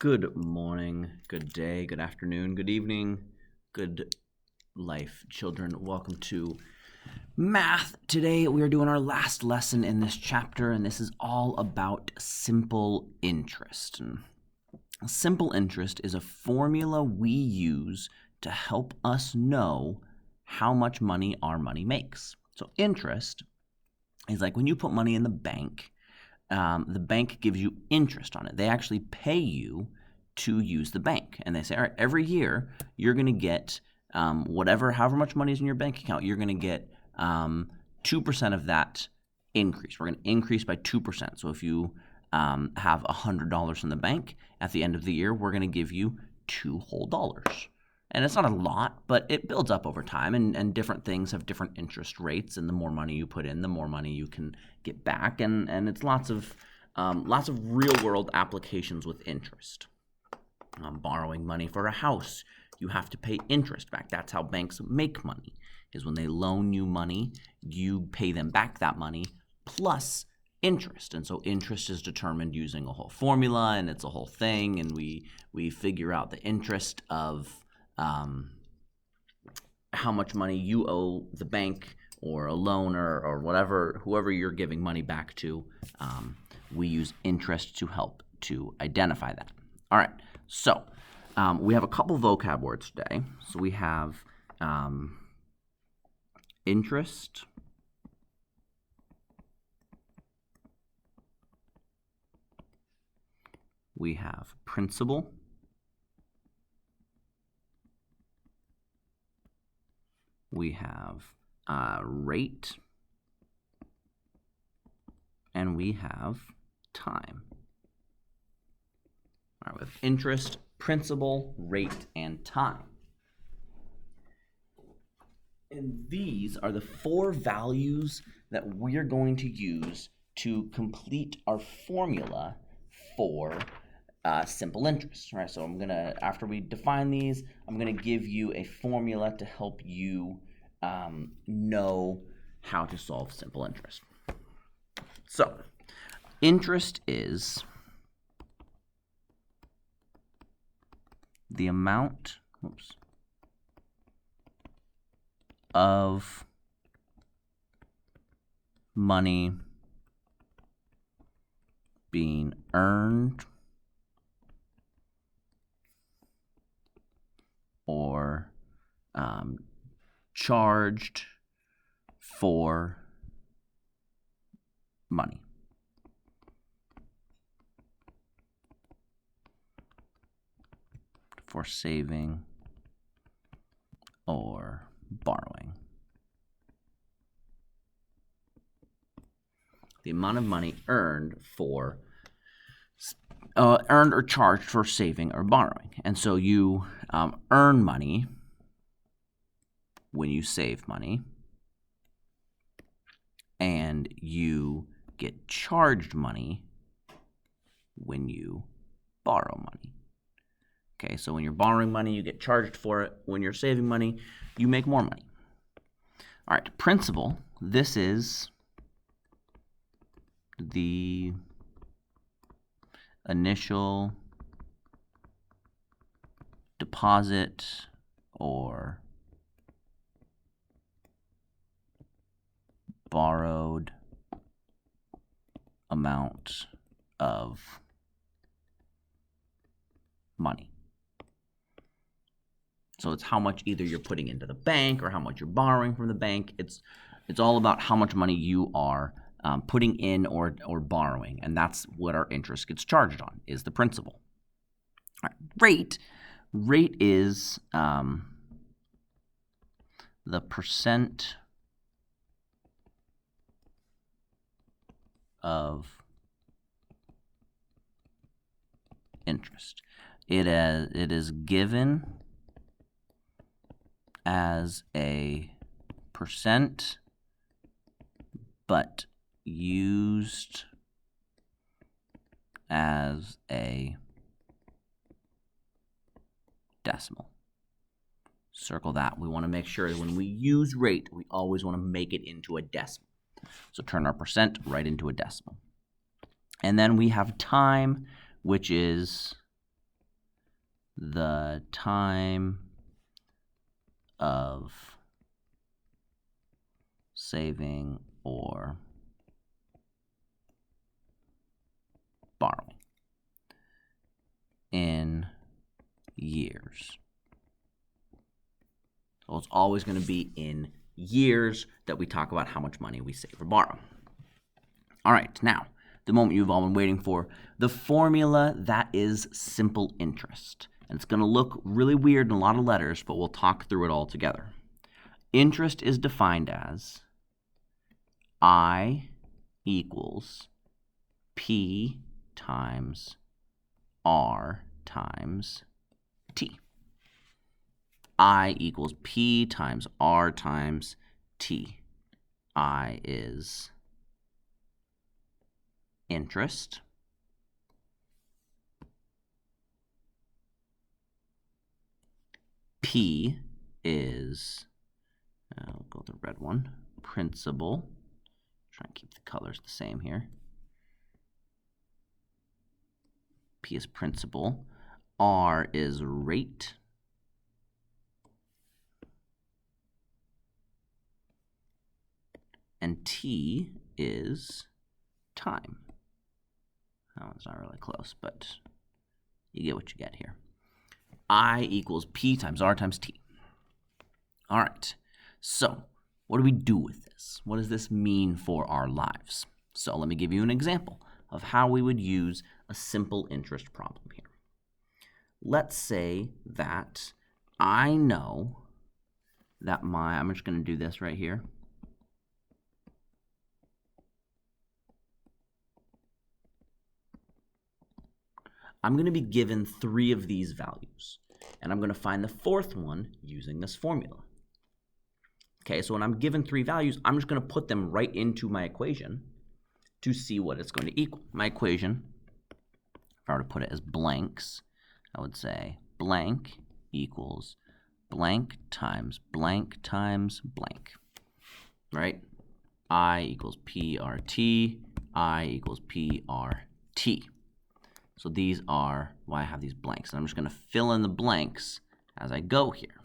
Good morning, good day, good afternoon, good evening, good life, children. Welcome to math. Today we are doing our last lesson in this chapter, and this is all about simple interest. And simple interest is a formula we use to help us know how much money our money makes. So interest is like when you put money in the bank gives you interest on it. They actually pay you to use the bank. And they say, all right, every year you're going to get however much money is in your bank account, you're going to get 2% of that increase. We're going to increase by 2%. So if you have $100 in the bank, at the end of the year, we're going to give you $2 whole. And it's not a lot, but it builds up over time, and different things have different interest rates, and the more money you put in, the more money you can get back, and it's lots of real-world applications with interest. Borrowing money for a house, you have to pay interest back. That's how banks make money, is when they loan you money, you pay them back that money plus interest. And so interest is determined using a whole formula, and it's a whole thing, and we figure out the interest of how much money you owe the bank or a loaner or whoever you're giving money back to. We use interest to help to identify that. All right, so we have a couple vocab words today. So we have interest, we have principal, we have rate, and we have time. All right, with interest, principal, rate, and time. And these are the four values that we're going to use to complete our formula for simple interest. All right, so after we define these, I'm gonna give you a formula to help you know how to solve simple interest. So, interest is the amount of money being earned or charged for money. For saving or borrowing. The amount of money earned or charged for saving or borrowing. And so you earn money when you save money, and you get charged money when you borrow money. Okay, so when you're borrowing money, you get charged for it. When you're saving money, you make more money. All right, principal. This is the initial deposit or borrowed amount of money. So it's how much either you're putting into the bank or how much you're borrowing from the bank. It's all about how much money you are putting in or borrowing, and that's what our interest gets charged on, is the principal. All right, rate is the percent of interest. It is given as a percent, but used as a decimal. Circle that. We want to make sure that when we use rate, we always want to make it into a decimal. So turn our percent right into a decimal. And then we have time, which is the time of saving or borrowing in years. So it's always going to be in years that we talk about how much money we save or borrow. All right, now, the moment you've all been waiting for, the formula that is simple interest. And it's going to look really weird in a lot of letters, but we'll talk through it all together. Interest is defined as I equals P times R times T. I equals P times R times T. I is interest. P is, I'll go with the red one, principal. Try and keep the colors the same here. P is principal. R is rate. And T is time. That one's not really close, but you get what you get here. I equals P times R times T. All right, so what do we do with this? What does this mean for our lives? So let me give you an example of how we would use a simple interest problem here. Let's say that I know that I'm just going to do this right here. I'm going to be given 3 of these values, and I'm going to find the 4th one using this formula. Okay, so when I'm given 3 values, I'm just going to put them right into my equation to see what it's going to equal. My equation, if I were to put it as blanks, I would say blank equals blank times blank times blank, right? I equals PRT, I equals PRT. So these are why I have these blanks. And I'm just going to fill in the blanks as I go here.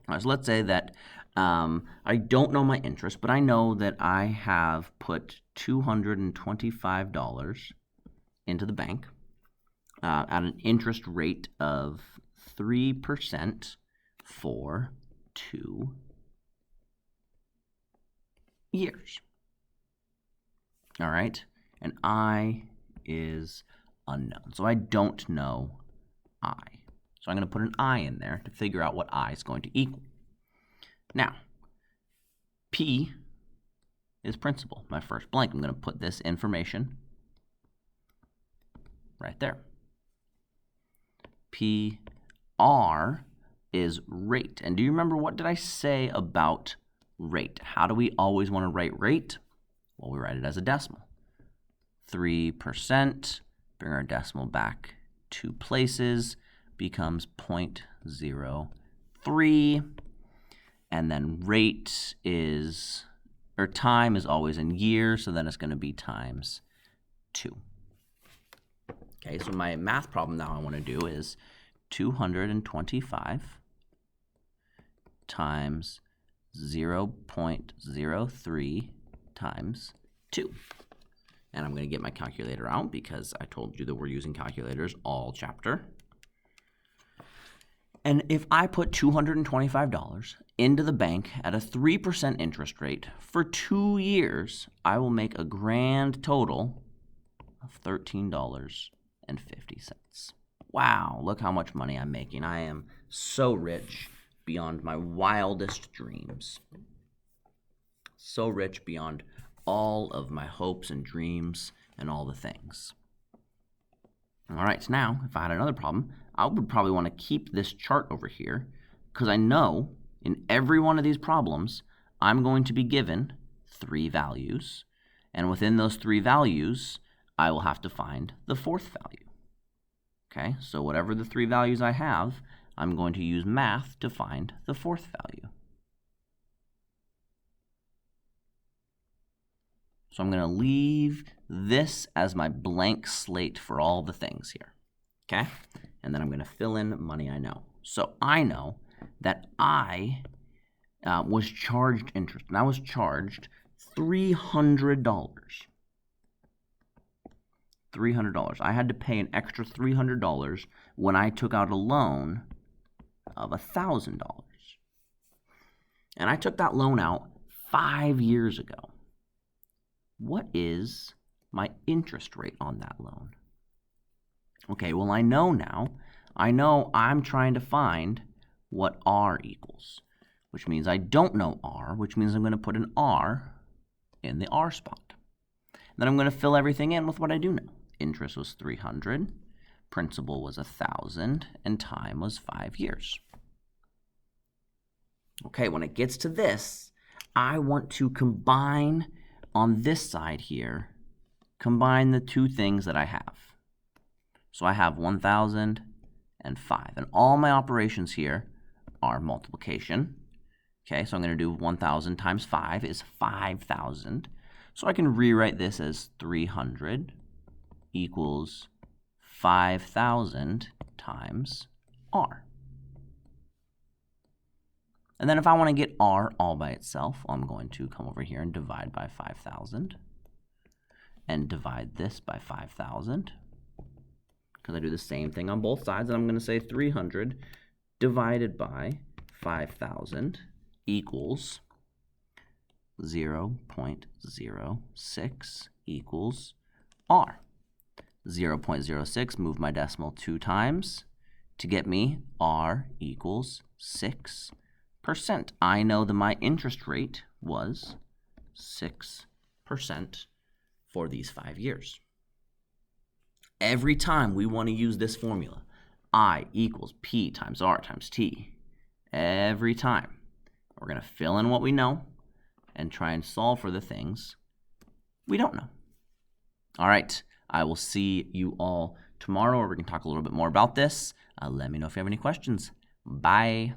All right, so let's say that I don't know my interest, but I know that I have put $225 into the bank at an interest rate of 3% for 2 years. All right, and I is unknown. So I don't know I. So I'm going to put an I in there to figure out what I is going to equal. Now, P is principal, my first blank. I'm going to put this information right there. PR is rate. And do you remember, what did I say about rate? How do we always want to write rate? Well, we write it as a decimal. 3%, bring our decimal back 2 places, becomes 0.03, and then rate is, or time is always in years, so then it's going to be times 2. Okay, so my math problem now I want to do is 225 times 0.03 times 2. And I'm going to get my calculator out because I told you that we're using calculators all chapter. And if I put $225 into the bank at a 3% interest rate for 2 years, I will make a grand total of $13.50. Wow, look how much money I'm making. I am so rich beyond my wildest dreams. So rich beyond all of my hopes and dreams and all the things. All right, now, if I had another problem, I would probably want to keep this chart over here because I know in every one of these problems, I'm going to be given 3 values. And within those 3 values, I will have to find the 4th value. Okay, so whatever the 3 values I have, I'm going to use math to find the 4th value. So I'm going to leave this as my blank slate for all the things here. okay? And then I'm going to fill in money I know. So I know that I was charged interest, and I was charged $300. $300. I had to pay an extra $300 when I took out a loan of $1,000. And I took that loan out 5 years ago. What is my interest rate on that loan? Okay, well, I know now. I know I'm trying to find what R equals, which means I don't know R, which means I'm going to put an R in the R spot. Then I'm going to fill everything in with what I do know. Interest was 300, principal was 1,000, and time was 5 years. Okay, when it gets to this, I want to combine on this side here, combine the two things that I have. So I have 1,000 and 5, and all my operations here are multiplication. Okay, so I'm going to do 1,000 times 5 is 5,000. So I can rewrite this as 300 equals 5,000 times R. And then if I want to get R all by itself, I'm going to come over here and divide by 5,000 and divide this by 5,000 because I do the same thing on both sides, and I'm going to say 300 divided by 5,000 equals 0.06 equals R. 0.06, move my decimal 2 times to get me R equals 6%. I know that my interest rate was 6% for these 5 years. Every time we want to use this formula, I equals P times R times T, every time we're going to fill in what we know and try and solve for the things we don't know. All right, I will see you all tomorrow, where we can talk a little bit more about this. Let me know if you have any questions. Bye.